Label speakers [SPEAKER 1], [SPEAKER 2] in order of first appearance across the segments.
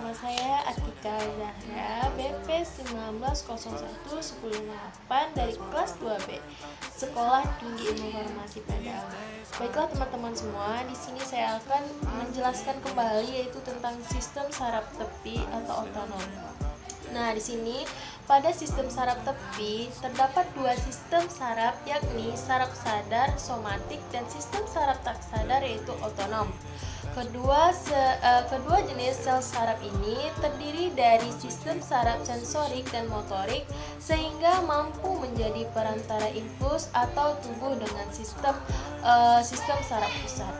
[SPEAKER 1] Nama saya Atika Zahra, BP 1901-108 dari kelas 2B, Sekolah Tinggi Ilmu Farmasi Padang. Baiklah teman-teman semua, di sini saya akan menjelaskan kembali yaitu tentang sistem saraf tepi atau otonom. Nah, di sini pada sistem saraf tepi terdapat dua sistem saraf, yakni saraf sadar somatik dan sistem saraf tak sadar yaitu otonom. Kedua jenis sel saraf ini terdiri dari sistem saraf sensorik dan motorik sehingga mampu menjadi perantara impuls atau tubuh dengan sistem saraf pusat.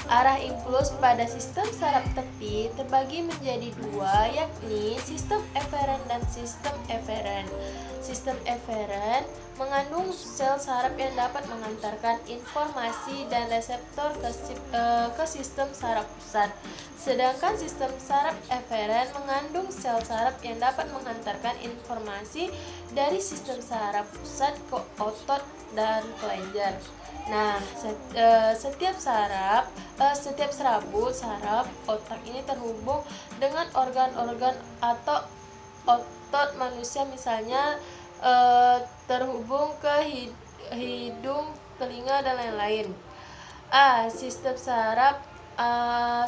[SPEAKER 1] Arah impuls pada sistem saraf tepi terbagi menjadi dua, yakni sistem eferen dan sistem eferen. Sistem eferen mengandung sel saraf yang dapat mengantarkan informasi dan reseptor ke sistem saraf pusat. Sedangkan sistem saraf eferen mengandung sel saraf yang dapat mengantarkan informasi dari sistem saraf pusat ke otot dan kelenjar. Nah, setiap serabut saraf otak ini terhubung dengan organ-organ atau otot manusia, misalnya terhubung ke hidung, telinga, dan lain-lain. Sistem saraf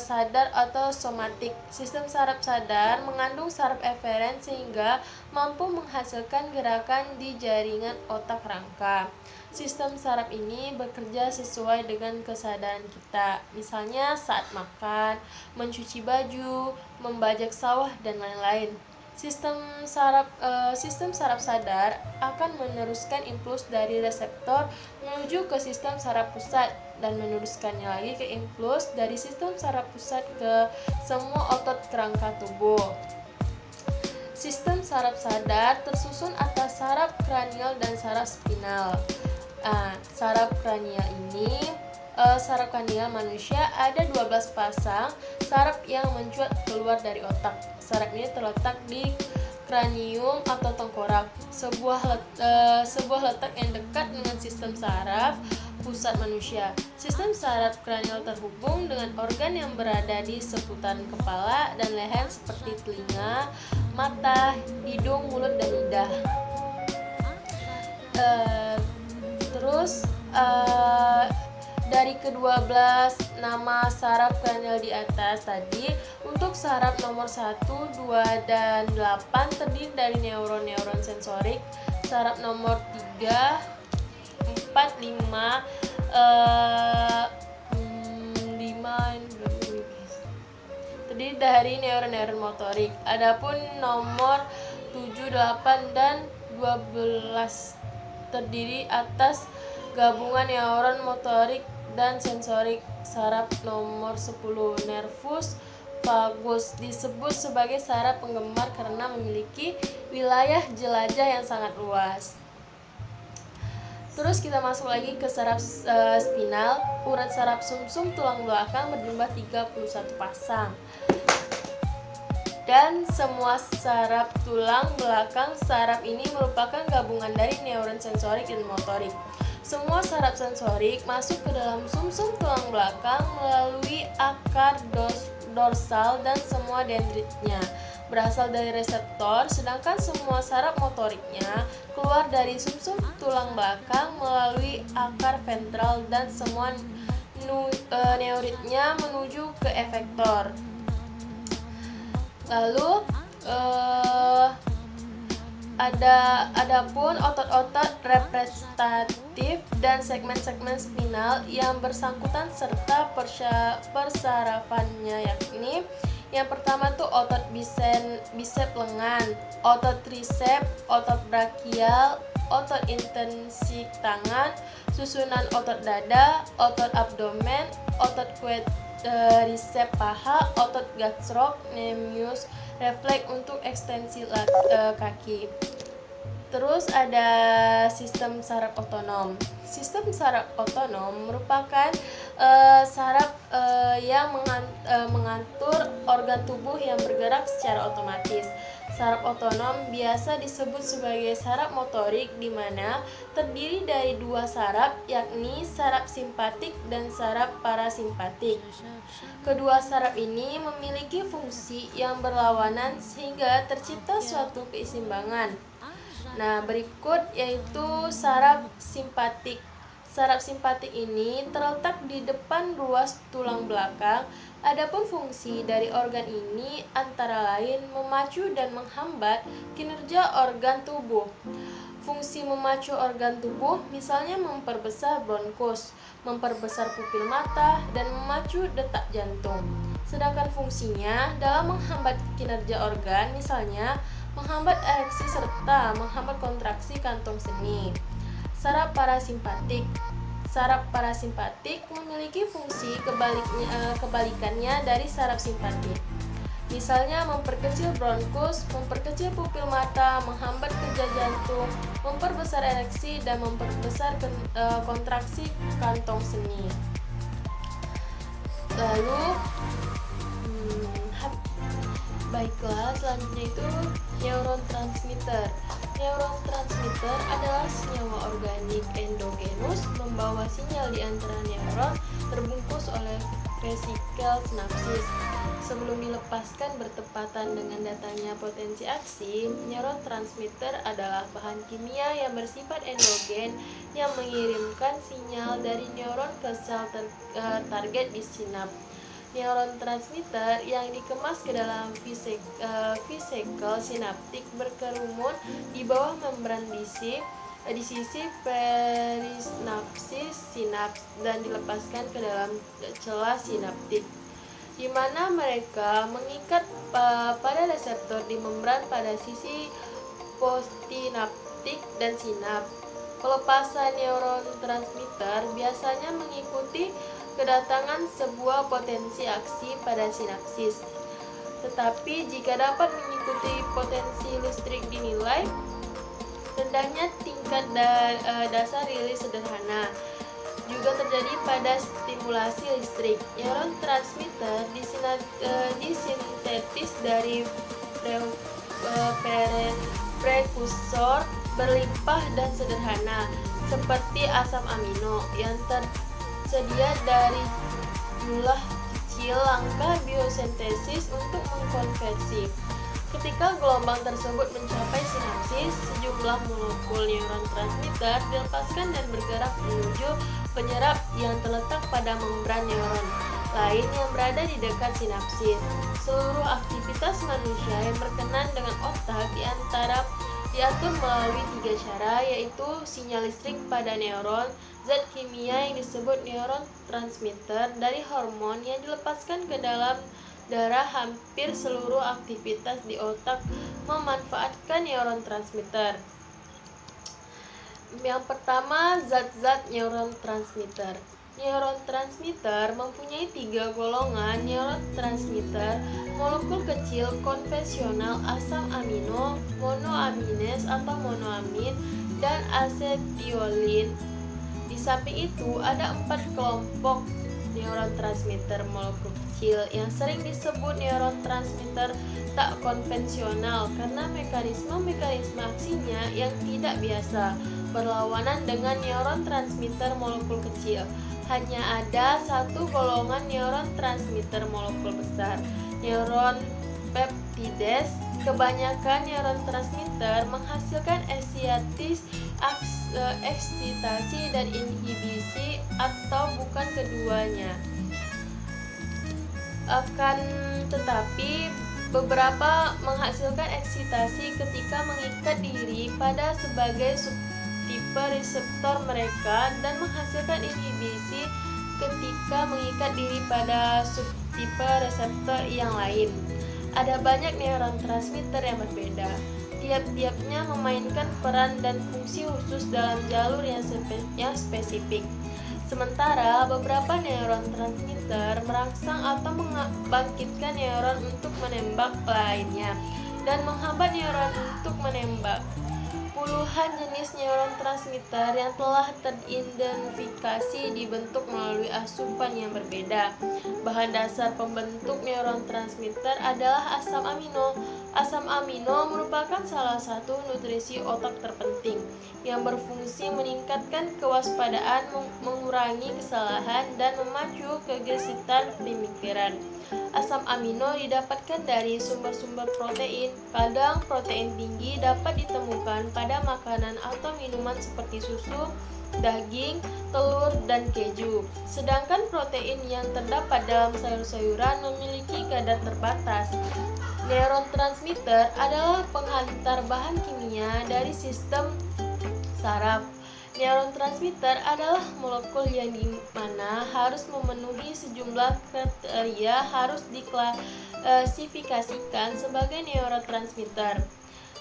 [SPEAKER 1] sadar atau somatik. Sistem saraf sadar mengandung saraf eferen sehingga mampu menghasilkan gerakan di jaringan otak rangka. Sistem saraf ini bekerja sesuai dengan kesadaran kita, misalnya saat makan, mencuci baju, membajak sawah, dan lain-lain. Sistem saraf sadar akan meneruskan impuls dari reseptor menuju ke sistem saraf pusat dan meneruskannya lagi ke impuls dari sistem saraf pusat ke semua otot kerangka tubuh. Sistem saraf sadar tersusun atas saraf kranial dan saraf spinal. Saraf kranial manusia ada 12 pasang saraf yang mencuat keluar dari otak. Saraf ini terletak di kranium atau tengkorak, sebuah letak yang dekat dengan sistem saraf pusat manusia. Sistem saraf kranial terhubung dengan organ yang berada di seputaran kepala dan leher seperti telinga, mata, hidung, mulut, dan lidah. Dari ke-12 nama saraf kranial di atas tadi, untuk saraf nomor 1, 2, dan 8 terdiri dari neuron-neuron sensorik. Saraf nomor 3, 4, 5 terdiri dari neuron-neuron motorik. Adapun nomor 7, 8, dan 12 terdiri atas gabungan neuron motorik dan sensorik. Saraf nomor 10, nervus vagus, disebut sebagai saraf penggemar karena memiliki wilayah jelajah yang sangat luas. Terus kita masuk lagi ke saraf spinal. Urat saraf sumsum tulang belakang berjumlah 31 pasang. Dan semua saraf tulang belakang saraf ini merupakan gabungan dari neuron sensorik dan motorik. Semua saraf sensorik masuk ke dalam sumsum tulang belakang melalui akar dorsal dan semua dendritnya berasal dari reseptor, sedangkan semua saraf motoriknya keluar dari sumsum tulang belakang melalui akar ventral dan semua neuritnya menuju ke efektor. Lalu adapun otot-otot representatif dan segmen-segmen spinal yang bersangkutan serta persarafannya, yakni yang pertama tuh otot bisep lengan, otot tricep, otot brachial, otot intensik tangan, susunan otot dada, otot abdomen, otot quadriceps paha, otot gastrocnemius refleks untuk ekstensi kaki. Terus ada sistem saraf otonom. Sistem saraf otonom merupakan saraf yang mengatur organ tubuh yang bergerak secara otomatis. Saraf otonom biasa disebut sebagai saraf motorik, di mana terdiri dari dua saraf, yakni saraf simpatik dan saraf parasimpatik. Kedua saraf ini memiliki fungsi yang berlawanan sehingga tercipta suatu keseimbangan. Nah, berikut yaitu saraf simpatik. Saraf simpatik ini terletak di depan ruas tulang belakang. Adapun fungsi dari organ ini antara lain memacu dan menghambat kinerja organ tubuh. Fungsi memacu organ tubuh misalnya memperbesar bronkus, memperbesar pupil mata, dan memacu detak jantung. Sedangkan fungsinya dalam menghambat kinerja organ misalnya menghambat ereksi serta menghambat kontraksi kantong seni. Saraf parasimpatik. Saraf parasimpatik memiliki fungsi kebalikannya dari saraf simpatik. Misalnya memperkecil bronkus, memperkecil pupil mata, menghambat kerja jantung, memperbesar ereksi, dan memperbesar kontraksi kantong seni. Lalu, baiklah, selanjutnya itu neurotransmitter. Neurotransmitter adalah senyawa organik endogenus membawa sinyal di antara neuron terbungkus oleh vesikel sinapsis. Sebelum dilepaskan bertepatan dengan datangnya potensi aksi, neurotransmitter adalah bahan kimia yang bersifat endogen yang mengirimkan sinyal dari neuron ke sel target di sinap. Neurotransmitter yang dikemas ke dalam vesikel sinaptik berkerumun di bawah membran di sisi perisinapsis sinaps dan dilepaskan ke dalam celah sinaptik, di mana mereka mengikat pada reseptor di membran pada sisi postinaptik dan sinaps. Pelepasan neurotransmitter biasanya mengikuti kedatangan sebuah potensi aksi pada sinapsis. Tetapi jika dapat mengikuti potensi listrik dinilai rendahnya tingkat dasar rilis sederhana juga terjadi pada stimulasi listrik. Neurotransmitter disintetis dari prekursor berlimpah dan sederhana seperti asam amino yang tersedia dari jumlah kecil langkah biosintesis untuk mengkonversi. Ketika gelombang tersebut mencapai sinapsis, sejumlah molekul neurotransmitter dilepaskan dan bergerak menuju penyerap yang terletak pada membran neuron lain yang berada di dekat sinapsis. Seluruh aktivitas manusia yang berkenan dengan otak diatur melalui 3 cara, yaitu sinyal listrik pada neuron, zat kimia yang disebut neurotransmitter dari hormon yang dilepaskan ke dalam darah. Hampir seluruh aktivitas di otak memanfaatkan neurotransmitter. Yang pertama, zat-zat neurotransmitter. Neurotransmitter mempunyai 3 golongan neurotransmitter: molekul kecil konvensional asam amino, monoamines atau monoamin, dan asetiolin. Di samping itu ada 4 kelompok neurotransmitter molekul kecil yang sering disebut neurotransmitter tak konvensional karena mekanisme aksinya yang tidak biasa, berlawanan dengan neurotransmitter molekul kecil. Hanya ada 1 golongan neurotransmitter molekul besar, neuron peptides. Kebanyakan neurotransmitter menghasilkan eksitasi dan inhibisi atau bukan keduanya. Akan tetapi beberapa menghasilkan eksitasi ketika mengikat diri pada sebagai subtipe reseptor mereka dan menghasilkan inhibisi ketika mengikat diri pada subtipe reseptor yang lain. Ada banyak neurotransmitter yang berbeda. Tiap-tiapnya memainkan peran dan fungsi khusus dalam jalur yang spesifik. Sementara beberapa neurotransmitter merangsang atau membangkitkan neuron untuk menembak lainnya dan menghambat neuron untuk menembak. Puluhan jenis neurotransmitter yang telah teridentifikasi dibentuk melalui asupan yang berbeda. Bahan dasar pembentuk neurotransmitter adalah asam amino. Asam amino merupakan salah satu nutrisi otak terpenting yang berfungsi meningkatkan kewaspadaan, mengurangi kesalahan, dan memacu kegesitan pemikiran. Asam amino didapatkan dari sumber-sumber protein. Kadang protein tinggi dapat ditemukan pada makanan atau minuman seperti susu, daging, telur, dan keju. Sedangkan protein yang terdapat dalam sayur-sayuran memiliki kadar terbatas. Neurotransmitter adalah penghantar bahan kimia dari sistem saraf. Neurotransmitter adalah molekul yang dimana harus memenuhi sejumlah kriteria harus diklasifikasikan sebagai neurotransmitter.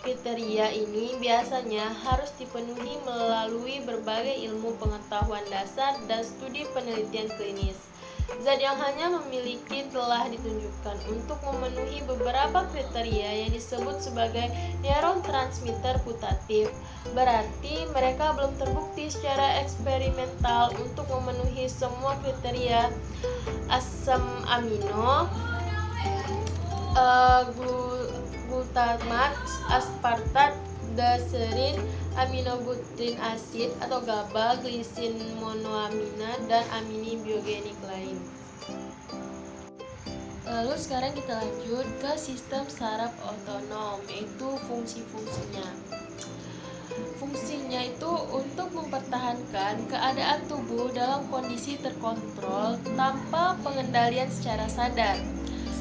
[SPEAKER 1] Kriteria ini biasanya harus dipenuhi melalui berbagai ilmu pengetahuan dasar dan studi penelitian klinis. Zat yang hanya memiliki telah ditunjukkan untuk memenuhi beberapa kriteria yang disebut sebagai neurotransmitter putatif. Berarti mereka belum terbukti secara eksperimental untuk memenuhi semua kriteria. Asam amino, glutamat, aspartat, daserin, aminobutrin asid atau GABA, glisin monoamina, dan amini biogenik lain. Lalu sekarang kita lanjut ke sistem saraf otonom, yaitu fungsi-fungsinya. Fungsinya itu untuk mempertahankan keadaan tubuh dalam kondisi terkontrol tanpa pengendalian secara sadar.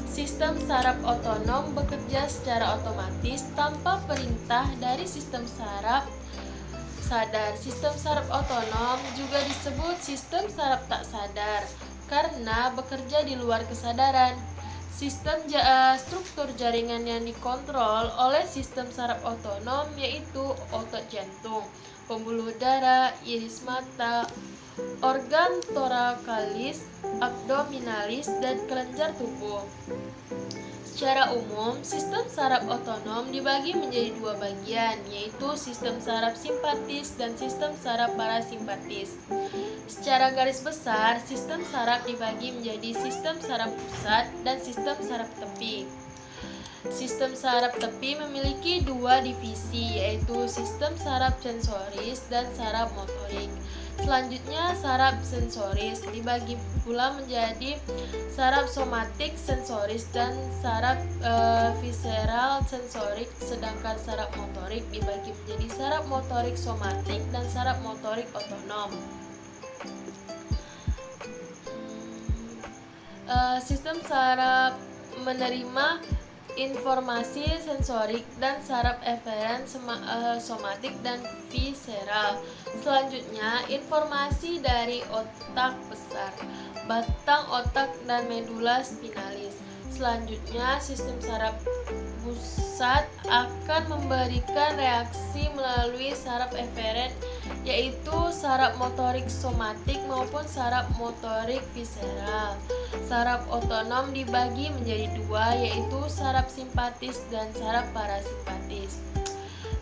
[SPEAKER 1] Sistem saraf otonom bekerja secara otomatis tanpa perintah dari sistem saraf sadar. Sistem saraf otonom juga disebut sistem saraf tak sadar karena bekerja di luar kesadaran. Sistem struktur jaringan yang dikontrol oleh sistem saraf otonom yaitu otot jantung, pembuluh darah, iris mata, organ torakalis, abdominalis, dan kelenjar tubuh. Secara umum, sistem saraf otonom dibagi menjadi dua bagian, yaitu sistem saraf simpatis dan sistem saraf parasimpatis. Secara garis besar, sistem saraf dibagi menjadi sistem saraf pusat dan sistem saraf tepi. Sistem saraf tepi memiliki dua divisi, yaitu sistem saraf sensoris dan saraf motorik. Selanjutnya, saraf sensoris dibagi pula menjadi saraf somatik sensoris dan saraf visceral sensorik, sedangkan saraf motorik dibagi menjadi saraf motorik somatik dan saraf motorik otonom. Sistem saraf menerima informasi sensorik dan saraf eferen somatik dan visceral. Selanjutnya, informasi dari otak besar, batang otak, dan medula spinalis. Selanjutnya, sistem saraf pusat akan memberikan reaksi melalui saraf eferen, yaitu saraf motorik somatik maupun saraf motorik visceral. Saraf otonom dibagi menjadi dua, yaitu saraf simpatis dan saraf parasimpatis.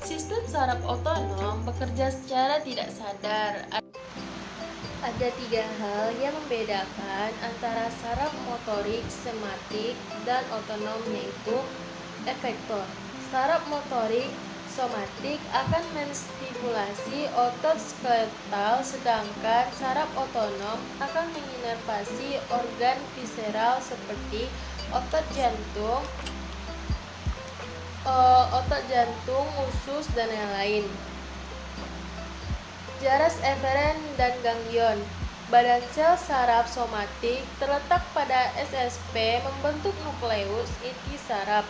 [SPEAKER 1] Sistem saraf otonom bekerja secara tidak sadar. Ada tiga hal yang membedakan antara saraf motorik, somatik, dan otonom, yaitu efektor. Saraf motorik somatik akan menstimulasi otot skeletal, sedangkan saraf otonom akan menginervasi organ visceral seperti otot jantung, usus, dan yang lain. Jaras eferen dan ganglion. Badan sel saraf somatik terletak pada SSP membentuk nukleus inti saraf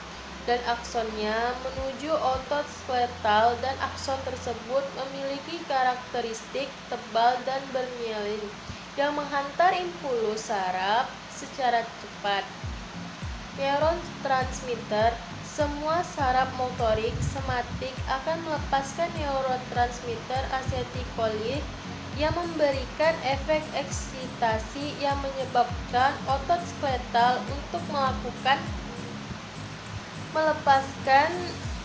[SPEAKER 1] dan aksonnya menuju otot skeletal, dan akson tersebut memiliki karakteristik tebal dan bermielin yang menghantar impuls saraf secara cepat. Neurotransmitter. Semua saraf motorik somatik akan melepaskan neurotransmitter asetilkolin yang memberikan efek eksitasi yang menyebabkan otot skeletal untuk melepaskan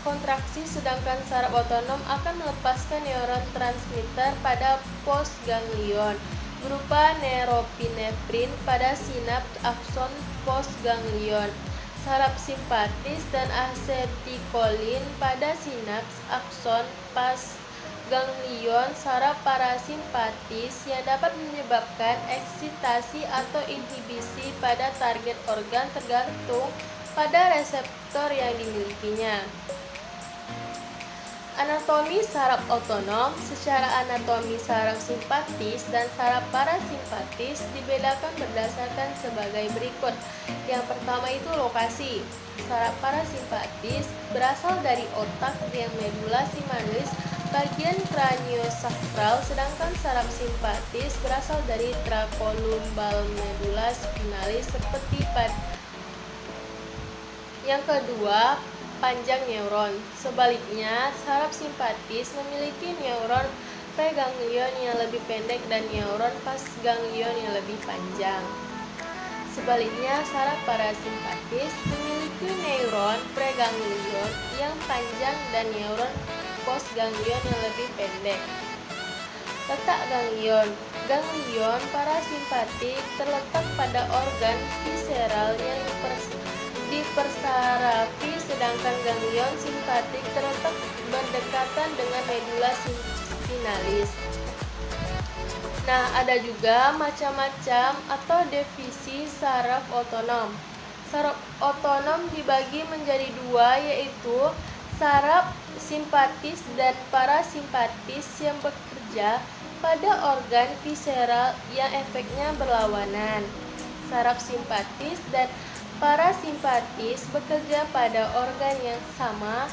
[SPEAKER 1] kontraksi, sedangkan saraf otonom akan melepaskan neurotransmitter pada postganglion berupa norepinefrin pada sinaps akson postganglion. saraf simpatis dan asetilkolin pada sinaks akson pas ganglion saraf parasimpatis yang dapat menyebabkan eksitasi atau inhibisi pada target organ tergantung pada reseptor yang dimilikinya. Anatomi saraf otonom. Secara anatomi saraf simpatis dan saraf parasimpatis dibedakan berdasarkan sebagai berikut. Yang pertama itu lokasi. Saraf parasimpatis berasal dari otak yang medula simalis bagian kraniosakral, sedangkan saraf simpatis berasal dari trakolumbal medula spinalis seperti pada. Yang kedua, panjang neuron. Sebaliknya, saraf simpatis memiliki neuron preganglion yang lebih pendek dan neuron postganglion yang lebih panjang. Sebaliknya, saraf parasimpatis memiliki neuron preganglion yang panjang dan neuron postganglion yang lebih pendek. Letak ganglion. Ganglion parasimpatik terletak pada organ visceral yang dipersarafi, sedangkan ganglion simpatik terletak berdekatan dengan medula spinalis. Nah, ada juga macam-macam atau definisi saraf otonom. Saraf otonom dibagi menjadi dua, yaitu saraf simpatis dan parasimpatis yang bekerja pada organ visceral yang efeknya berlawanan. Saraf simpatis dan parasimpatis bekerja pada organ yang sama,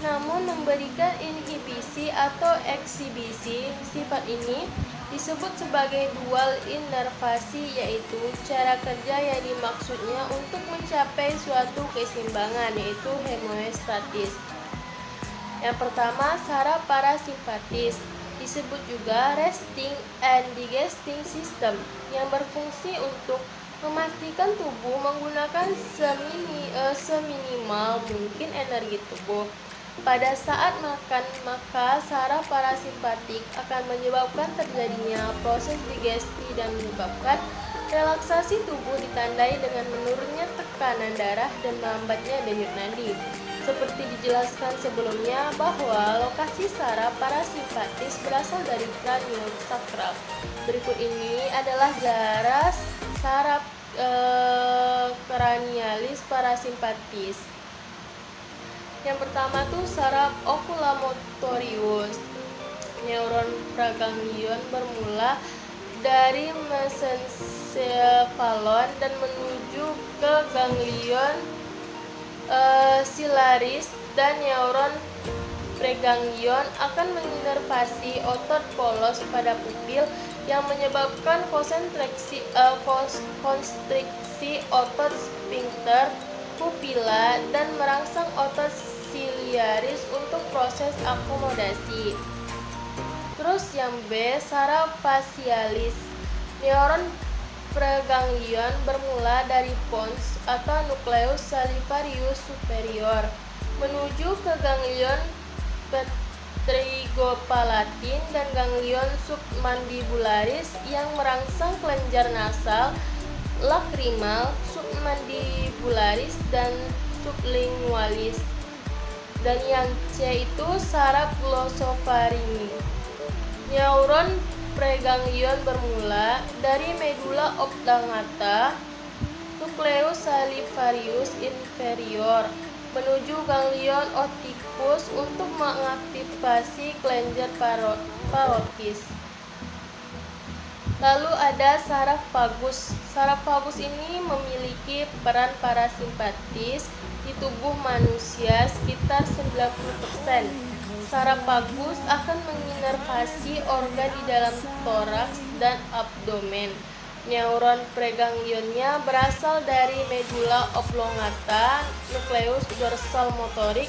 [SPEAKER 1] namun memberikan inhibisi atau eksibisi. Sifat ini disebut sebagai dual inervasi, yaitu cara kerja yang dimaksudnya untuk mencapai suatu keseimbangan, yaitu homeostatis. Yang pertama, saraf parasimpatis, disebut juga resting and digesting system, yang berfungsi untuk memastikan tubuh menggunakan seminimal mungkin energi tubuh. Pada saat makan, maka saraf parasimpatik akan menyebabkan terjadinya proses digesti dan menyebabkan relaksasi tubuh ditandai dengan menurunnya tekanan darah dan melambatnya denyut nadi. Seperti dijelaskan sebelumnya bahwa lokasi saraf parasimpatis berasal dari kraniosakral. Berikut ini adalah garis saraf kranialis parasimpatis. Yang pertama tuh saraf oculomotorius. Neuron praganglion bermula dari mesencephalon dan menuju ke ganglion silaris, dan neuron preganglion akan menginervasi otot polos pada pupil yang menyebabkan konstriksi otot sphincter pupila dan merangsang otot siliaris untuk proses akomodasi. Terus yang B, saraf facialis. Neuron preganglion bermula dari pons atau nukleus salivarius superior menuju ke ganglion pterygopalatine dan ganglion submandibularis yang merangsang kelenjar nasal, lacrimal, submandibularis dan sublingualis. Dan yang C itu saraf glossofaringi. Neuron preganglion bermula dari medula oblongata, nukleus salivarius inferior menuju ganglion oticus untuk mengaktifasi kelenjar parotis. Lalu ada saraf vagus. Saraf vagus ini memiliki peran parasimpatis di tubuh manusia sekitar 90%. Saraf vagus akan menginervasi organ di dalam toraks dan abdomen. Neuron preganglionnya berasal dari medula oblongata, nukleus dorsal motorik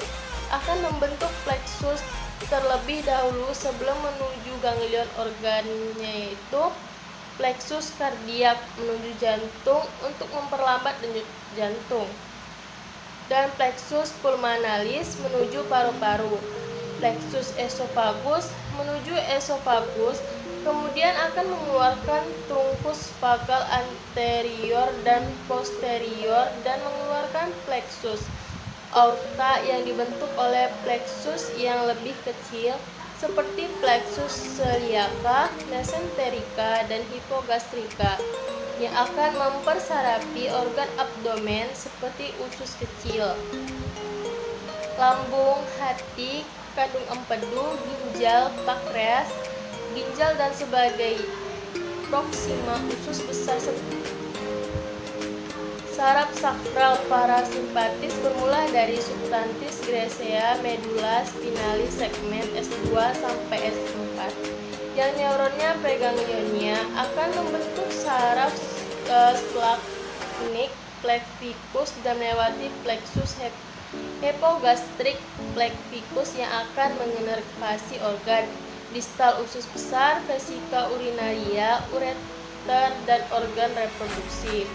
[SPEAKER 1] akan membentuk plexus terlebih dahulu sebelum menuju ganglion organnya, yaitu plexus kardiak menuju jantung untuk memperlambat denyut jantung, dan plexus pulmonalis menuju paru-paru. Plexus esophagus menuju esofagus Kemudian akan mengeluarkan trunkus vagal anterior dan posterior dan mengeluarkan plexus aorta yang dibentuk oleh plexus yang lebih kecil seperti plexus celiaca, mesenterica, dan hipogastrika yang akan mempersarapi organ abdomen seperti usus kecil, lambung, hati, kandung empedu, ginjal, pankreas, ginjal dan sebagai proksima usus besar. Saraf sakral parasimpatis bermula dari substantis gracia medula spinalis segmen S2 sampai S4 yang neuronnya preganglionia akan membentuk saraf splagnik plexus dan melewati plexus hypogastrik plexus yang akan menginervasi organ distal usus besar, vesika urinaria, ureter, dan organ reproduksi.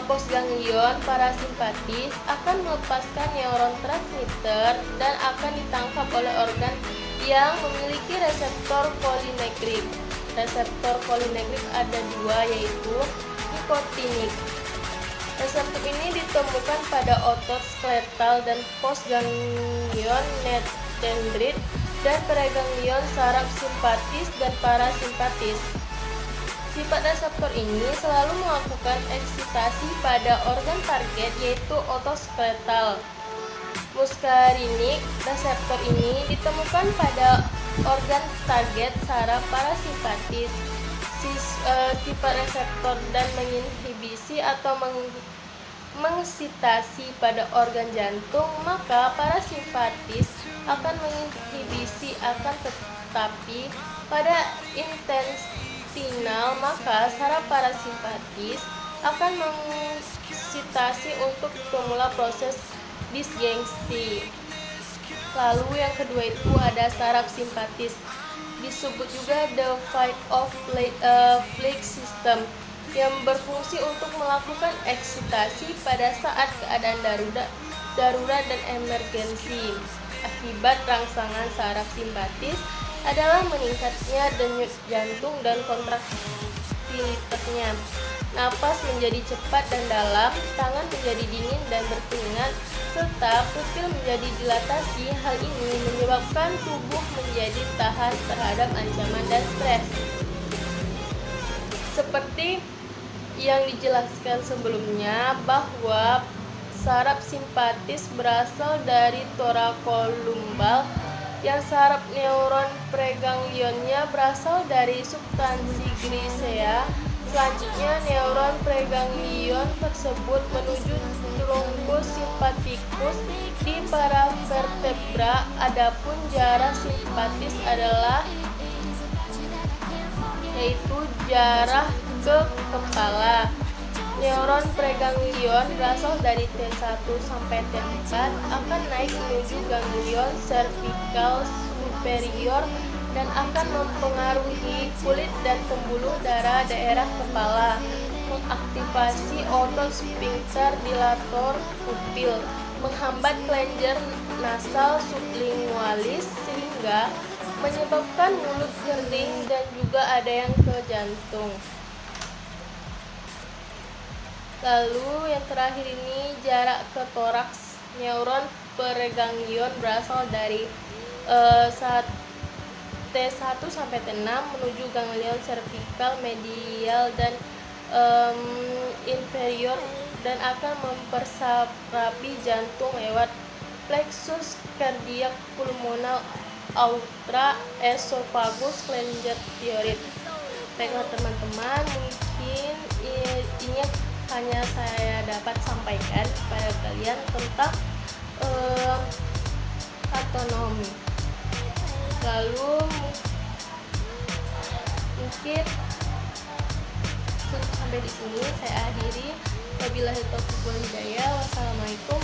[SPEAKER 1] Postganglion parasimpatis akan melepaskan neuron transmitter dan akan ditangkap oleh organ yang memiliki reseptor cholinergic. Reseptor cholinergic ada dua, yaitu nikotinik. Reseptor ini ditemukan pada otot skeletal dan postganglion dendrit dan preganglion saraf simpatis dan parasimpatis. Sifat reseptor ini selalu melakukan eksitasi pada organ target, yaitu otot skeletal. Muskarinik reseptor ini ditemukan pada organ target saraf parasimpatis. Sifat reseptor dan menginhibisi atau mengeksitasi pada organ jantung, maka parasimpatis akan menginhibisi akan tetapi pada intestinal, maka saraf parasimpatis akan mengeksitasi untuk memulai proses disgesti. Lalu yang kedua itu ada saraf simpatis, disebut juga the fight of flex system, yang berfungsi untuk melakukan eksitasi pada saat keadaan darurat dan emergensi. Akibat rangsangan saraf simpatis adalah meningkatnya denyut jantung dan kontraktilitasnya. Napas menjadi cepat dan dalam, tangan menjadi dingin dan berkeringat, serta pupil menjadi dilatasi. Hal ini menyebabkan tubuh menjadi tahan terhadap ancaman dan stres. Seperti yang dijelaskan sebelumnya bahwa saraf simpatis berasal dari torakolumbal, yang saraf neuron preganglionnya berasal dari substansi grisea. Selanjutnya neuron preganglion tersebut menuju trunkus simpaticus di paravertebra. Adapun jarak simpatis adalah yaitu jarak ke kepala. Neuron preganglion berasal dari T1 sampai T4 akan naik menuju ganglion cervical superior dan akan mempengaruhi kulit dan pembuluh darah daerah kepala, mengaktifasi otot sphincter dilator pupil, menghambat kelenjar nasal sublingualis sehingga menyebabkan mulut kering, dan juga ada yang ke jantung. Lalu yang terakhir ini jarak ke toraks. Neuron preganglion berasal dari T1 sampai T6 menuju ganglion cervical medial dan inferior dan akan mempersarapi jantung lewat plexus kardiak pulmonal aorta esophagus kelenjar thyroid. Baiklah teman-teman, mungkin ini hanya saya dapat sampaikan kepada kalian tentang autonomi. Lalu mungkin sampai di sini saya akhiri. Wabillahi taufiq wal hidayah. Wassalamualaikum